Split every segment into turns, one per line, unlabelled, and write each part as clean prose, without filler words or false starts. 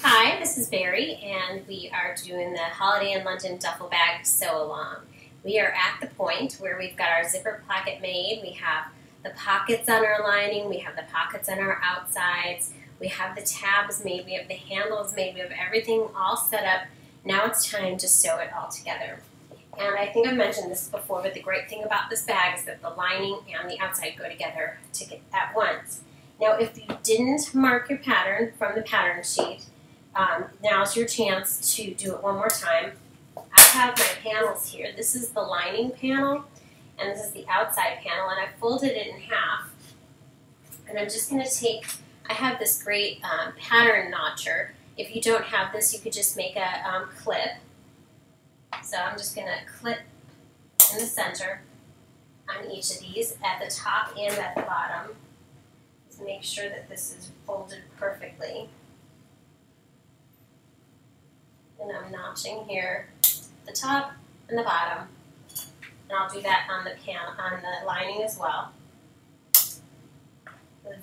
Hi, this is Bari, and we are doing the Holiday in London duffel bag sew-along. We are at the point where we've got our zipper placket made. We have the pockets on our lining, we have the pockets on our outsides, we have the tabs made, we have the handles made, we have everything all set up. Now it's time to sew it all together. And I think I've mentioned this before, but the great thing about this bag is that the lining and the outside go together at once. Now, if you didn't mark your pattern from the pattern sheet, now's your chance to do it one more time. I have my panels here. This is the lining panel, and this is the outside panel, and I folded it in half. And I'm just going to take, I have this great pattern notcher. If you don't have this, you could just make a clip. So I'm just going to clip in the center on each of these, at the top and at the bottom, to make sure that this is folded perfectly. And I'm notching here the top and the bottom, and I'll do that on the lining as well. It's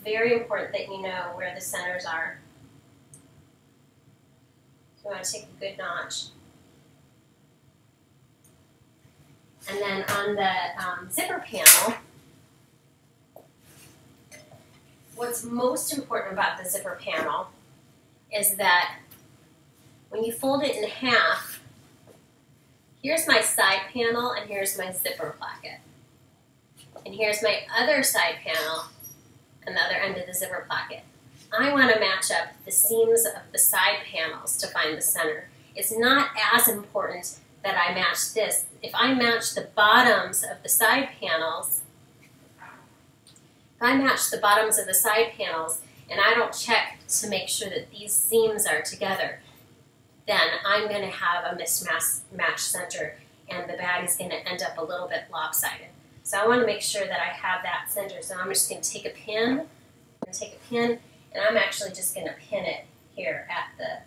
very important that you know where the centers are. So you want to take a good notch. And then on the zipper panel, what's most important about the zipper panel is that when you fold it in half, here's my side panel and here's my zipper placket. And here's my other side panel and the other end of the zipper placket. I want to match up the seams of the side panels to find the center. It's not as important that I match this. If I match the bottoms of the side panels, and I don't check to make sure that these seams are together, then I'm going to have a mismatched center, and the bag is going to end up a little bit lopsided. So I want to make sure that I have that center. So I'm just going to take a pin, and I'm actually just going to pin it here at the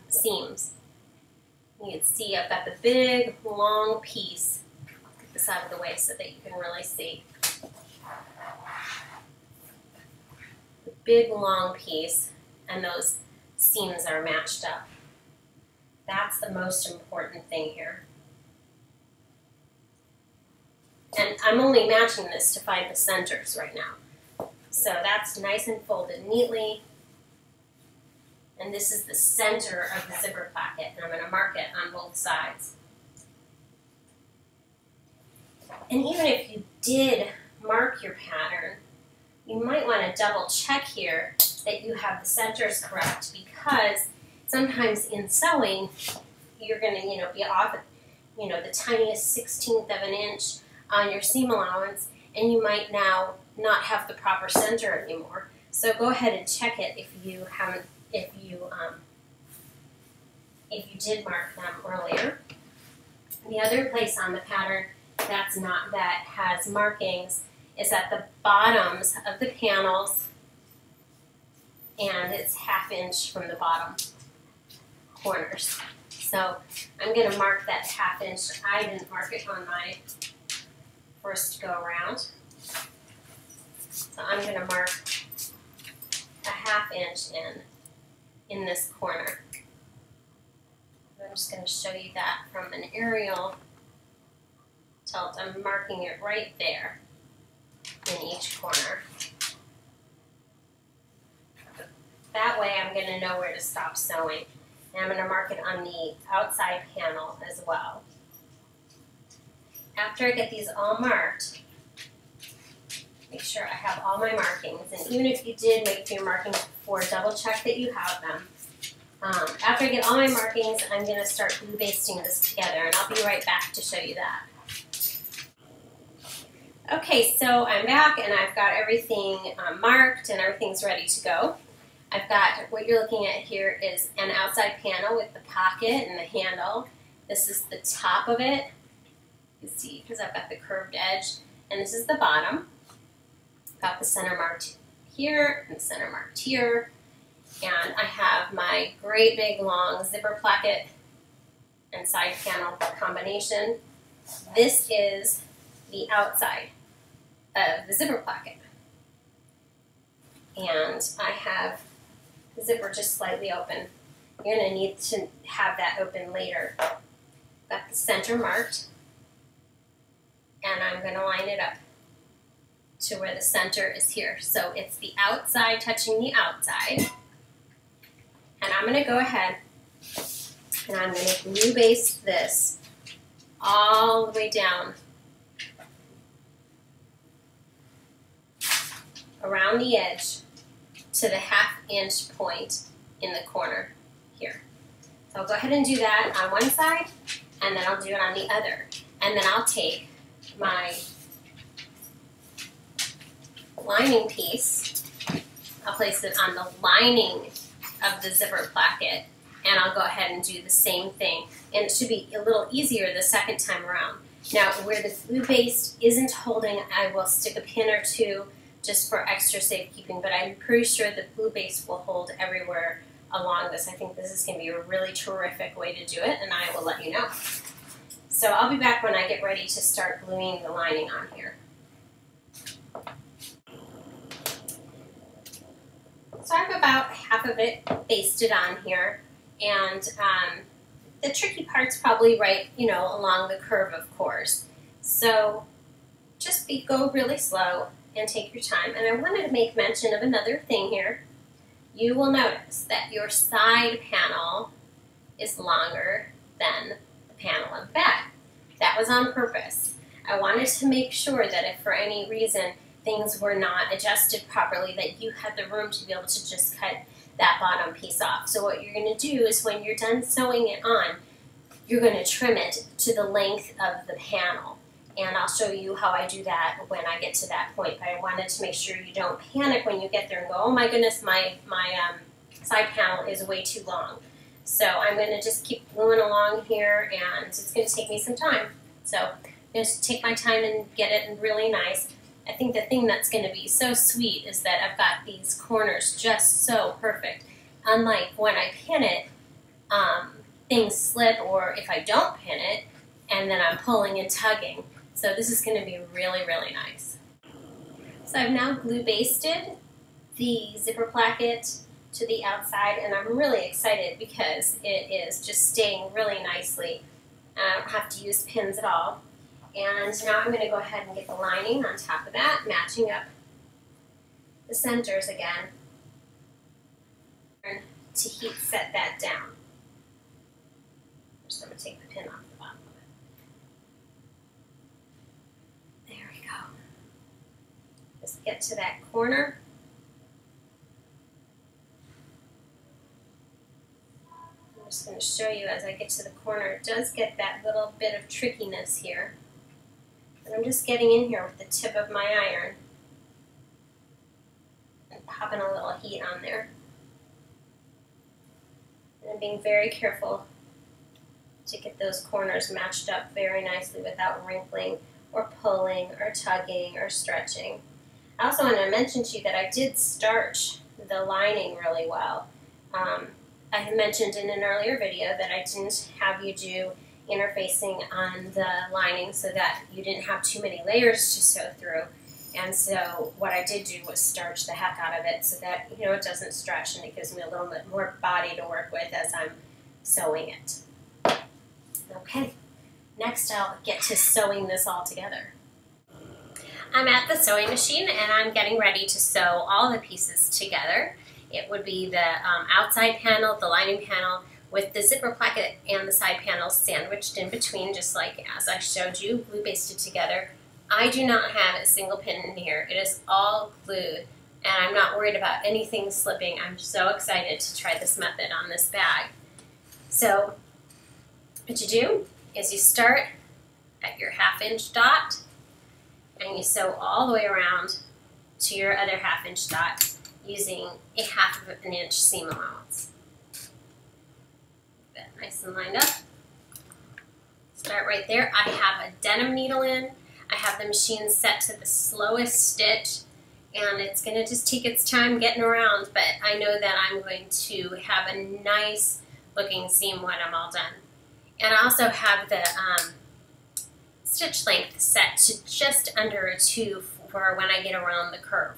seams. You can see I've got the big long piece at the side of the waist so that you can really see. The big long piece, and those seams are matched up. That's the most important thing here. And I'm only matching this to find the centers right now. So that's nice and folded neatly. And this is the center of the zipper placket, and I'm going to mark it on both sides. And even if you did mark your pattern, you might want to double check here that you have the centers correct, because sometimes in sewing, you're going to be off the tiniest 16th of an inch on your seam allowance, and you might now not have the proper center anymore. So go ahead and check it if you haven't. If you did mark them earlier. The other place on the pattern that has markings is at the bottoms of the panels, and it's 1/2 inch from the bottom corners. So I'm going to mark that 1/2 inch. I didn't mark it on my first go around. So I'm going to mark a 1/2 inch in this corner. I'm just going to show you that from an aerial tilt. I'm marking it right there in each corner. That way I'm going to know where to stop sewing. And I'm going to mark it on the outside panel as well. After I get these all marked, make sure I have all my markings. And even if you did make your markings before, double check that you have them. After I get all my markings, I'm going to start glue basting this together, and I'll be right back to show you that. Okay, so I'm back, and I've got everything marked, and everything's ready to go. I've got, what you're looking at here is an outside panel with the pocket and the handle. This is the top of it. You can see, because I've got the curved edge. And this is the bottom. Got the center marked here and the center marked here. And I have my great big long zipper placket and side panel combination. This is the outside of the zipper placket. and I have the zipper just slightly open. You're going to need to have that open later. Got the center marked, and I'm going to line it up to where the center is here. So it's the outside touching the outside. And I'm going to go ahead and I'm going to glue base this all the way down around the edge to the 1/2 inch point in the corner here. So I'll go ahead and do that on one side, and then I'll do it on the other. And then I'll take my lining piece, I'll place it on the lining of the zipper placket, and I'll go ahead and do the same thing. And it should be a little easier the second time around. Now, where the glue base isn't holding, I will stick a pin or two just for extra safekeeping, but I'm pretty sure the glue base will hold everywhere along this. I think this is going to be a really terrific way to do it, and I will let you know. So I'll be back when I get ready to start gluing the lining on here. So I have about half of it basted on here, and the tricky part's probably right, along the curve, of course. So just go really slow and take your time. And I wanted to make mention of another thing here. You will notice that your side panel is longer than the panel on the back. That was on purpose. I wanted to make sure that if for any reason things were not adjusted properly, that you had the room to be able to just cut that bottom piece off. So what you're going to do is when you're done sewing it on, you're going to trim it to the length of the panel. And I'll show you how I do that when I get to that point. But I wanted to make sure you don't panic when you get there and go, oh my goodness, my side panel is way too long. So I'm going to just keep gluing along here, and it's going to take me some time. So I'm going to take my time and get it really nice. I think the thing that's going to be so sweet is that I've got these corners just so perfect. Unlike when I pin it, things slip, or if I don't pin it, and then I'm pulling and tugging. So this is going to be really, really nice. So I've now glue basted the zipper placket to the outside, and I'm really excited because it is just staying really nicely. I don't have to use pins at all. And now I'm going to go ahead and get the lining on top of that, matching up the centers again to heat set that down. Just going to take the pin off the bottom of it. There we go. Just get to that corner. I'm just going to show you as I get to the corner. It does get that little bit of trickiness here. And I'm just getting in here with the tip of my iron and popping a little heat on there. And I'm being very careful to get those corners matched up very nicely without wrinkling or pulling or tugging or stretching. I also want to mention to you that I did starch the lining really well. I had mentioned in an earlier video that I didn't have you do interfacing on the lining so that you didn't have too many layers to sew through. And so what I did do was starch the heck out of it so that it doesn't stretch, and it gives me a little bit more body to work with as I'm sewing it. Okay, next I'll get to sewing this all together. I'm at the sewing machine and I'm getting ready to sew all the pieces together. It would be the outside panel, the lining panel, with the zipper placket and the side panels sandwiched in between, just like as I showed you, glue basted together. I do not have a single pin in here. It is all glued, and I'm not worried about anything slipping. I'm so excited to try this method on this bag. So what you do is you start at your 1/2 inch dot, and you sew all the way around to your other 1/2 inch dot using a 1/2 inch seam allowance. Nice and lined up. Start right there. I have a denim needle in. I have the machine set to the slowest stitch, and it's going to just take its time getting around, but I know that I'm going to have a nice looking seam when I'm all done. And I also have the stitch length set to just under a 2 for when I get around the curve.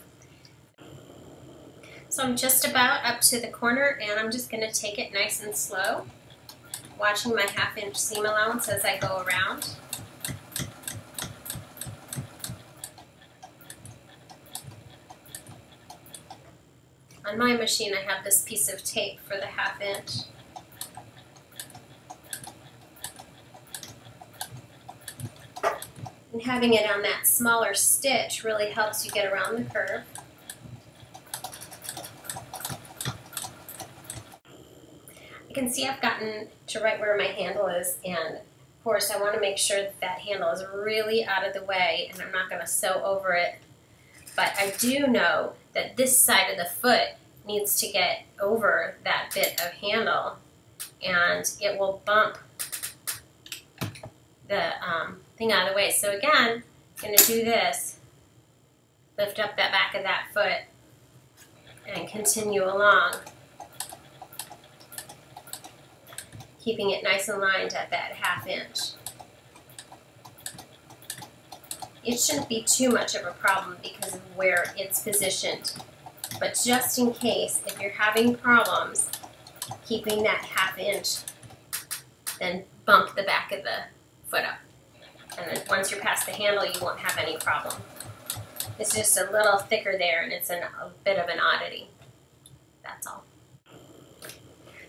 So I'm just about up to the corner, and I'm just going to take it nice and slow, watching my 1/2 inch seam allowance as I go around. On my machine I have this piece of tape for the 1/2 inch. And having it on that smaller stitch really helps you get around the curve. You can see I've gotten to right where my handle is, and of course I want to make sure that that handle is really out of the way and I'm not going to sew over it. But I do know that this side of the foot needs to get over that bit of handle, and it will bump the thing out of the way. So again, I'm going to do this, lift up that back of that foot and continue along, keeping it nice and lined at that 1/2 inch. It shouldn't be too much of a problem because of where it's positioned, but just in case, if you're having problems keeping that 1/2 inch, then bump the back of the foot up. And then once you're past the handle, you won't have any problem. It's just a little thicker there, and it's a bit of an oddity. That's all.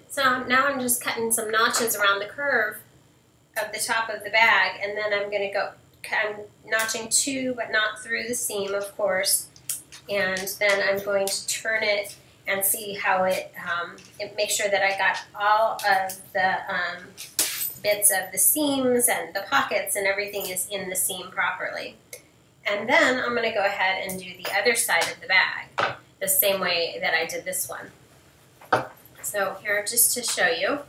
So now I'm just cutting some notches around the curve of the top of the bag, and then I'm going to go, I'm notching 2, but not through the seam, of course, and then I'm going to turn it and see how it make sure that I got all of the bits of the seams and the pockets and everything is in the seam properly. And then I'm going to go ahead and do the other side of the bag the same way that I did this one. So here, just to show you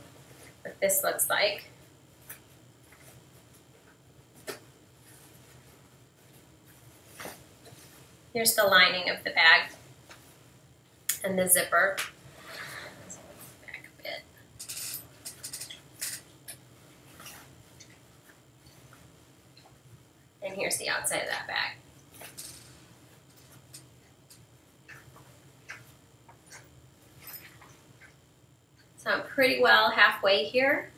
what this looks like. Here's the lining of the bag and the zipper. Back a bit. And here's the outside of that bag. So I'm pretty well halfway here.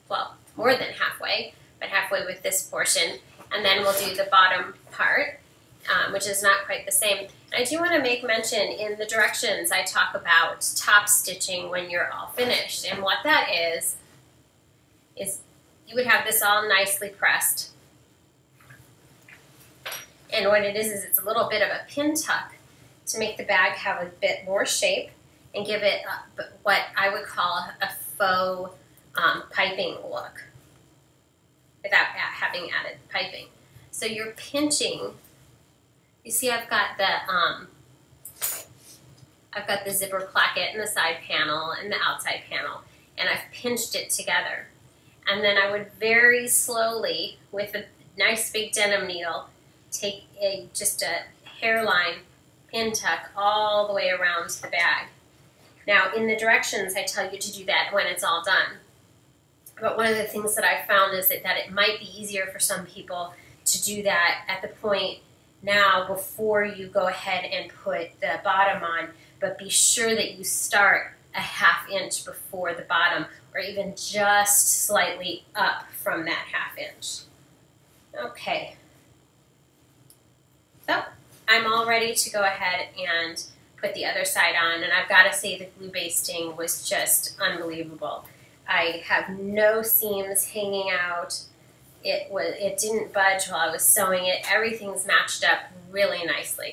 Well, more than halfway, but halfway with this portion. And then we'll do the bottom part, which is not quite the same. And I do want to make mention in the directions I talk about top stitching when you're all finished. And what that is you would have this all nicely pressed. And what it is it's a little bit of a pin tuck to make the bag have a bit more shape and give it what I would call a faux piping look without having added piping. So you're pinching. You see, I've got the zipper placket in the side panel and the outside panel, and I've pinched it together. And then I would very slowly, with a nice big denim needle, take just a hairline pin tuck all the way around the bag. Now, in the directions, I tell you to do that when it's all done. But one of the things that I found is that it might be easier for some people to do that at the point now before you go ahead and put the bottom on, but be sure that you start a 1/2 inch before the bottom, or even just slightly up from that 1/2 inch. Okay. So I'm all ready to go ahead and put the other side on, and I've got to say the glue basting was just unbelievable. I have no seams hanging out. It didn't budge while I was sewing it. Everything's matched up really nicely.